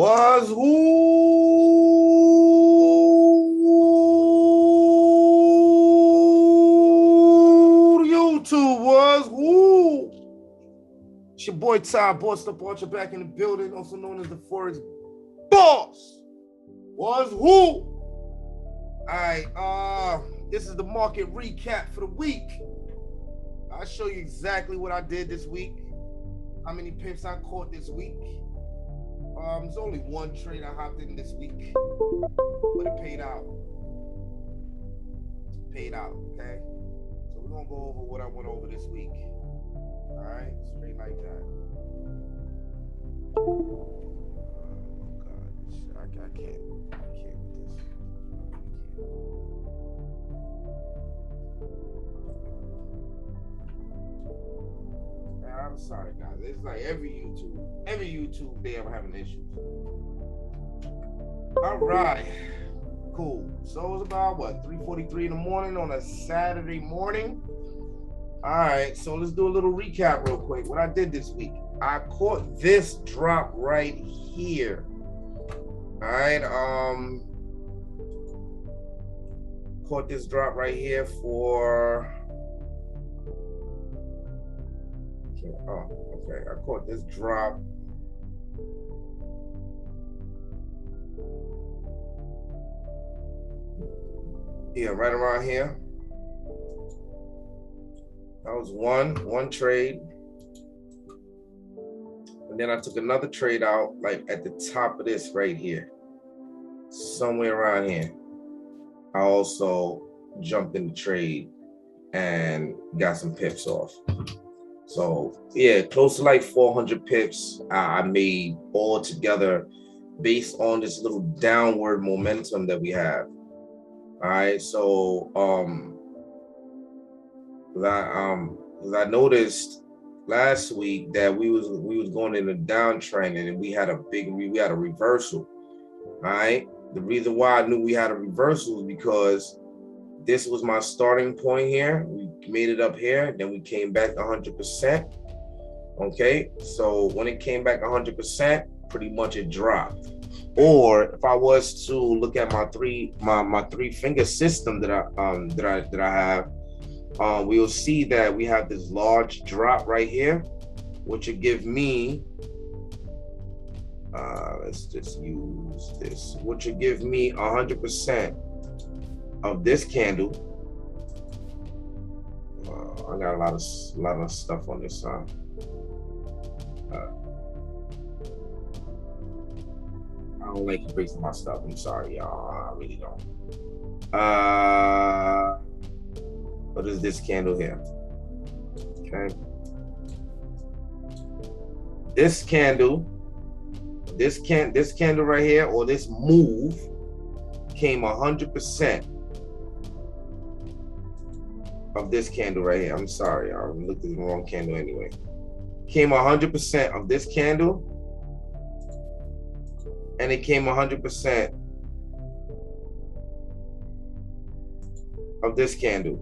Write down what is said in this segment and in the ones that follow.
was who? YouTube was who? It's your boy Ty, Boss Up Archer, back in the building, also known as the Forex Boss. Was who? All right, this is the market recap for the week. I'll show you exactly what I did this week, how many pips I caught this week. There's only one trade I hopped in this week, but it paid out. Paid out, okay? So we're gonna go over what I went over this week. All right, straight like that. Oh God, I can't with this. I'm sorry, guys. It's like every YouTube, they ever having issues. All right, cool. So it was about what, 3:43 in the morning on a Saturday morning. All right, so let's do a little recap real quick. What I did this week, I caught this drop right here. All right, caught this drop right here for. Oh, okay. I caught this drop. Yeah, right around here. That was one trade. And then I took another trade out, like at the top of this right here. Somewhere around here. I also jumped in the trade and got some pips off. So yeah, close to like 400 pips I made all together based on this little downward momentum that we have. All right, so I noticed last week that we was going in a downtrend and we had a reversal. All right, the reason why I knew we had a reversal was because this was my starting point here. We made it up here, then we came back 100%. Okay, so when it came back 100%, pretty much it dropped. Or if I was to look at my three finger system that I have, we will see that we have this large drop right here, which would give me. Let's just use this, which would give me 100%. Of this candle. I got a lot of stuff on this side. I don't like erasing my stuff. I'm sorry, y'all. I really don't. What is this candle here? Okay. This candle right here, or this move, came 100%. Of this candle right here. I'm sorry, I looked at the wrong candle anyway. Came 100% of this candle, and it came 100% of this candle.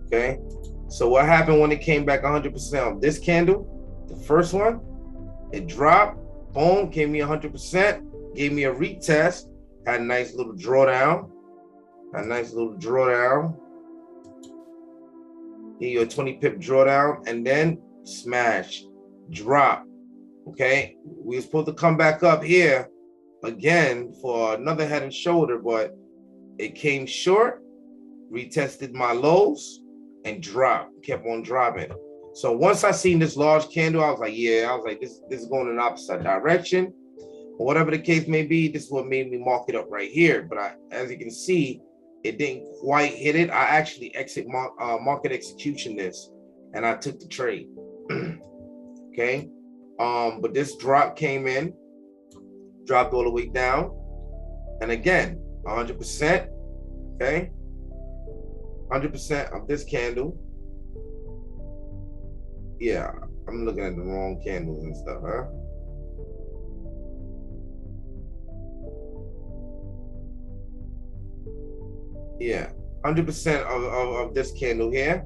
Okay, so what happened when it came back 100% of this candle? The first one, it dropped, boom, gave me 100%, gave me a retest, had a nice little drawdown, Give you a 20 pip drawdown, and then smash, drop. Okay, we were supposed to come back up here again for another head and shoulder, but it came short, retested my lows, and dropped, kept on dropping. So once I seen this large candle, I was like, this is going in the opposite direction. Or whatever the case may be, this is what made me mark it up right here. But as you can see, it didn't quite hit it. I actually market execution this, and I took the trade. Okay, but this drop came in, dropped all the way down, and again 100%. Okay, 100% of this candle. Yeah, I'm looking at the wrong candles and stuff, huh? Yeah, 100% of this candle here.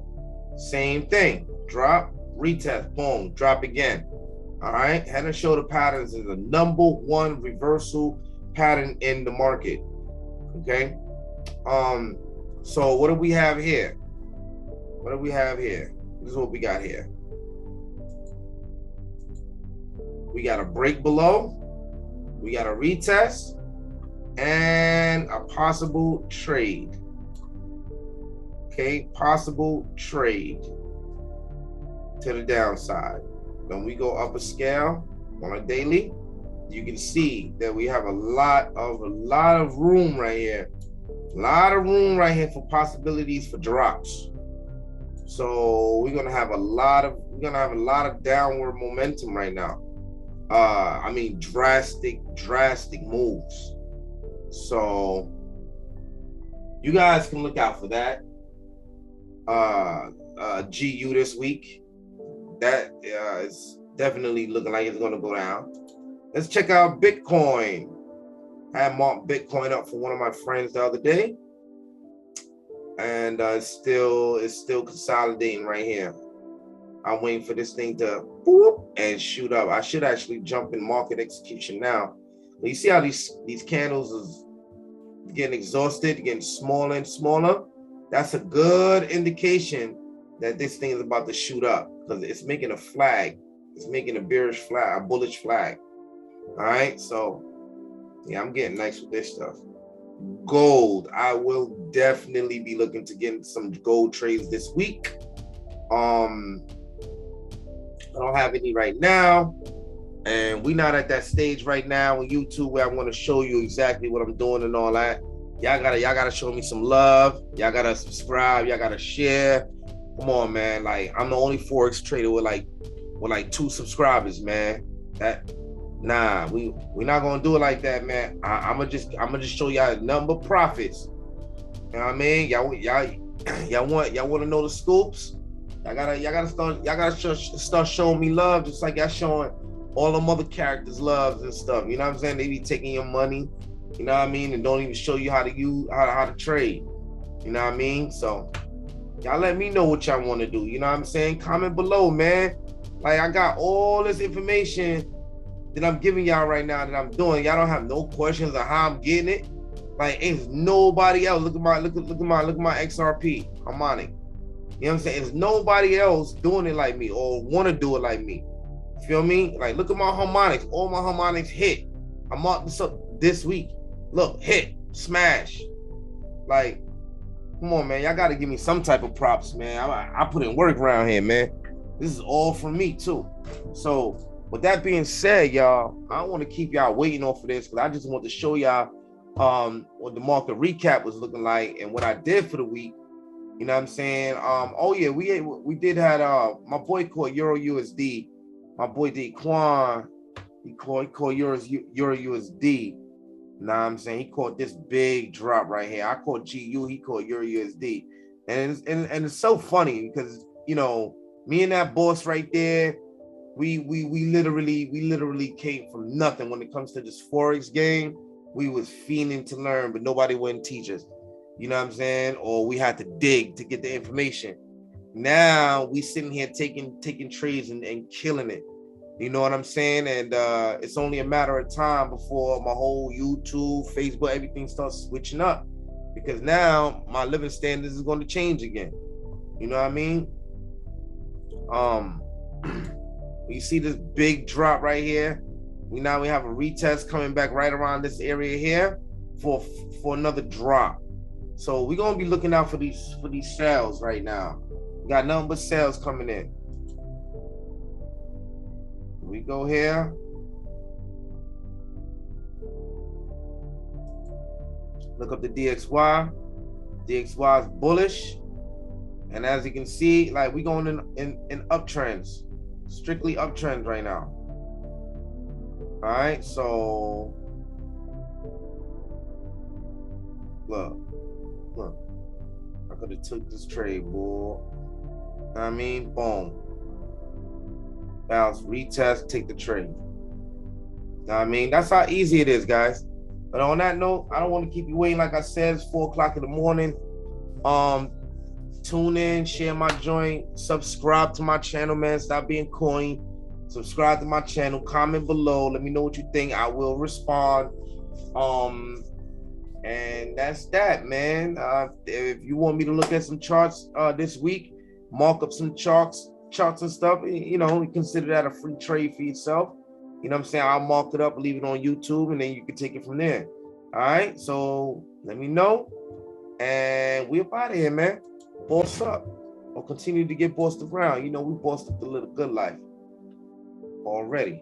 Same thing. Drop, retest, boom, drop again. All right, head and shoulder patterns is the #1 reversal pattern in the market. Okay. So what do we have here? What do we have here? This is what we got here. We got a break below. We got a retest and a possible trade. Okay, possible trade to the downside. When we go up a scale on a daily, you can see that we have a lot of room right here. A lot of room right here for possibilities for drops. So we're gonna have a lot of downward momentum right now. I mean drastic moves. So you guys can look out for that. GU this week. That is definitely looking like it's gonna go down. Let's check out Bitcoin. I had marked Bitcoin up for one of my friends the other day, and it's still consolidating right here. I'm waiting for this thing to whoop and shoot up. I should actually jump in market execution now. But you see how these candles is getting exhausted, getting smaller and smaller? That's a good indication that this thing is about to shoot up, because it's making a flag. It's making a bearish flag, a bullish flag. All right, so yeah, I'm getting nice with this stuff. Gold, I will definitely be looking to get some gold trades this week. I don't have any right now, and we're not at that stage right now on YouTube where I'm going to show you exactly what I'm doing and all that. Y'all gotta show me some love. Y'all gotta subscribe. Y'all gotta share. Come on, man. Like, I'm the only forex trader with like 2 subscribers, man. Nah, we're not gonna do it like that, man. I'm gonna just show y'all the number of profits. You know what I mean? Y'all want to know the scoops? Y'all gotta start showing me love, just like y'all showing all them other characters loves and stuff. You know what I'm saying? They be taking your money, you know what I mean, and don't even show you how to trade. You know what I mean? So y'all let me know what y'all want to do. You know what I'm saying? Comment below, man. Like, I got all this information that I'm giving y'all right now that I'm doing. Y'all don't have no questions on how I'm getting it. Like, it's nobody else. Look at my XRP harmonic. You know what I'm saying? It's nobody else doing it like me or want to do it like me. You feel me? Like, look at my harmonics. All my harmonics hit. I marked this up this week. Look, hit, smash. Like, come on, man. Y'all got to give me some type of props, man. I put in work around here, man. This is all from me, too. So, with that being said, y'all, I don't want to keep y'all waiting off of this, because I just want to show y'all what the market recap was looking like and what I did for the week. You know what I'm saying? Oh yeah, we did had my boy called Euro USD. My boy D Quan, he called Euro USD. You know what I'm saying? He caught this big drop right here. I caught GU, he caught Euro USD. And it's so funny because, you know, me and that boss right there, we literally came from nothing when it comes to this forex game. We was fiending to learn, but nobody wouldn't teach us. You know what I'm saying? Or we had to dig to get the information. Now we sitting here taking trades and killing it. You know what I'm saying? And it's only a matter of time before my whole YouTube, Facebook, everything starts switching up, because now my living standards is going to change again. You know what I mean? You see this big drop right here. We have a retest coming back right around this area here for another drop. So we're gonna be looking out for these sales right now. We got nothing but sales coming in. We go here. Look up the DXY. DXY is bullish, and as you can see, like, we going in uptrends, strictly uptrends right now. All right, so look, I could have took this trade, boy. I mean, boom, bounce, retest, take the trade. I mean, that's how easy it is, guys. But on that note, I don't want to keep you waiting. Like I said, it's 4 o'clock in the morning. Tune in, share my joint, subscribe to my channel, man. Stop being coy. Subscribe to my channel, comment below, let me know what you think. I will respond. And that's that, man. If you want me to look at some charts this week, mark up some charts and stuff, you know, consider that a free trade for yourself. You know what I'm saying? I'll mark it up, leave it on YouTube, and then you can take it from there. All right, so let me know, and we're up out of here, man. Boss up, or continue to get bossed around. You know, we bossed up the little good life already.